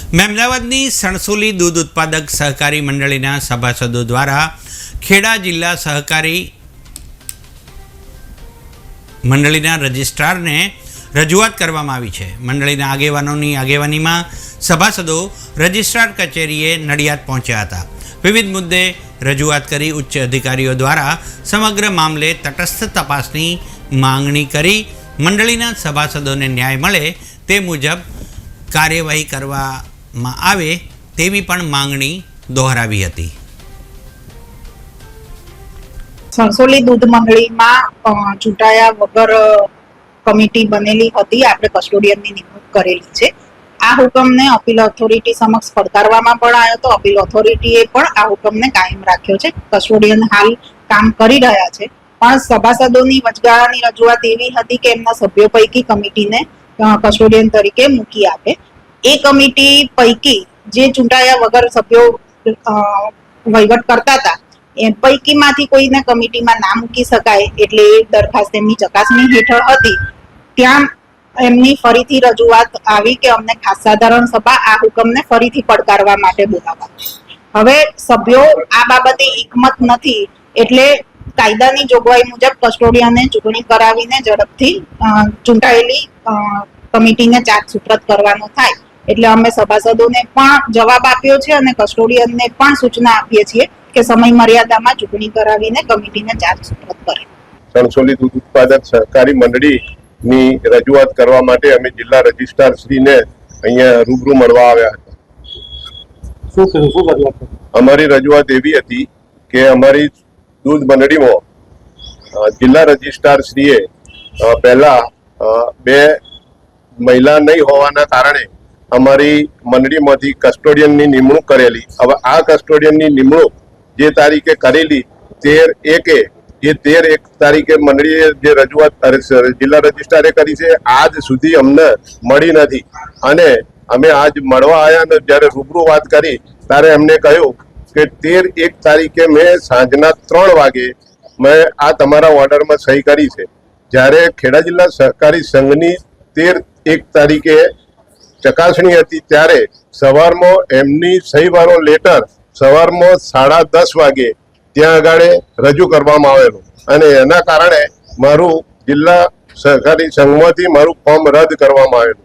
મહેમદાવાદની સણસોલી દૂધ ઉત્પાદક સહકારી મંડળીના સભાસદો દ્વારા ખેડા જિલ્લા સહકારી મંડળીના રજિસ્ટ્રારને રજૂઆત કરવામાં આવી છે। મંડળીના આગેવાનોની આગેવાનીમાં સભાસદો રજિસ્ટ્રાર કચેરીએ નડિયાદ પહોંચ્યા હતા। વિવિધ મુદ્દે રજૂઆત કરી ઉચ્ચ અધિકારીઓ દ્વારા સમગ્ર મામલે તટસ્થ તપાસની માંગણી કરી મંડળીના સભાસદોને ન્યાય મળે તે મુજબ કાર્યવાહી કરવામાં આવે તેવી પણ માંગણી દોહરાવી હતી। સણસોલી દૂધ મંડળીમાં ચૂંટાયા વગર કમિટી બનેલી હતી, આપણે કસ્ટોડિયનની નિમણૂક કરેલી છે। આ હુકમને અપીલ ઓથોરિટી સમક્ષ પડકારવામાં પણ આવ્યો હતો। અપીલ ઓથોરિટીએ પણ આ હુકમને કાયમ રાખ્યો છે। કસ્ટોડિયન હાલ કામ કરી રહ્યા છે, પણ સભાસદોની વચગાળાની રજૂઆત એવી હતી કે એમના સભ્યો પૈકી કમિટીને કસ્ટોડિયન તરીકે મૂકી આપે। એ કમિટી પૈકી જે ચૂંટાયા વગર સભ્યો વહીવટ કરતા હતા એ પૈકીમાંથી કોઈને કમિટીમાં ના મૂકી શકાય, એટલે એ દરખાસ્ત એમની ચકાસણી હેઠળ હતી। ત્યાં એમની ફરીથી રજૂઆત આવી કે અમને ખાસ સાધારણ સભા આ હુકમને ફરીથી પડકારવા માટે બોલાવવા। હવે સભ્યો આ બાબતે એકમત નથી, એટલે કાયદાની જોગવાઈ મુજબ કસ્ટોડિયને ચૂંટણી કરાવીને ઝડપથી ચૂંટાયેલી કમિટીને ચાર્જ સુપ્રત કરવાનો થાય। એટલે અમે સભાસદોને પણ જવાબ આપ્યો છે અને કસ્ટોડિયનને પણ સૂચના આપીએ છીએ કે સમય મર્યાદામાં ચૂંટણી કરાવીને કમિટીને ચાર્જ સુપ્રત કરે। સણસોલી દૂધ ઉત્પાદક સહકારી મંડળીની રજૂઆત કરવા માટે અમે જિલ્લા રજિસ્ટ્રાર શ્રીને અહીંયા રૂબરૂ મળવા આવ્યા હતા। અમારી રજૂઆત એવી હતી કે અમારી દૂધ મંડળીમાં જિલ્લા રજિસ્ટ્રાર શ્રીએ પહેલા 2 મહિલા નહીં હોવાના કારણે અમારી મંડળીમાંથી કસ્ટોડિયનની નિમણૂક કરેલી। હવે આ કસ્ટોડિયનની નિમણૂક જે તારીખે કરેલી 13/1 એ 13/1 તારીખે મંડળીએ જે રજૂઆત જિલ્લા રજિસ્ટ્રારે કરી છે આજ સુધી અમને મળી નથી। અને અમે આજ મળવા આવ્યા ને જ્યારે રૂબરૂ વાત કરી ત્યારે એમને કહ્યું કે 13/1 તારીખે મેં સાંજના 3 વાગે મેં આ તમારા ઓર્ડરમાં સહી કરી છે। જ્યારે ખેડા જિલ્લા સહકારી સંઘની 13/1 તારીખે ચકાસણી હતી ત્યારે સવારમાં એમની સહીવાળો લેટર સવારમાં 10:30 વાગે ત્યાં આગળ રજૂ કરવામાં આવેલું અને એના કારણે મારું જિલ્લા સહકારી સંઘમાંથી મારું ફોર્મ રદ કરવામાં આવેલું।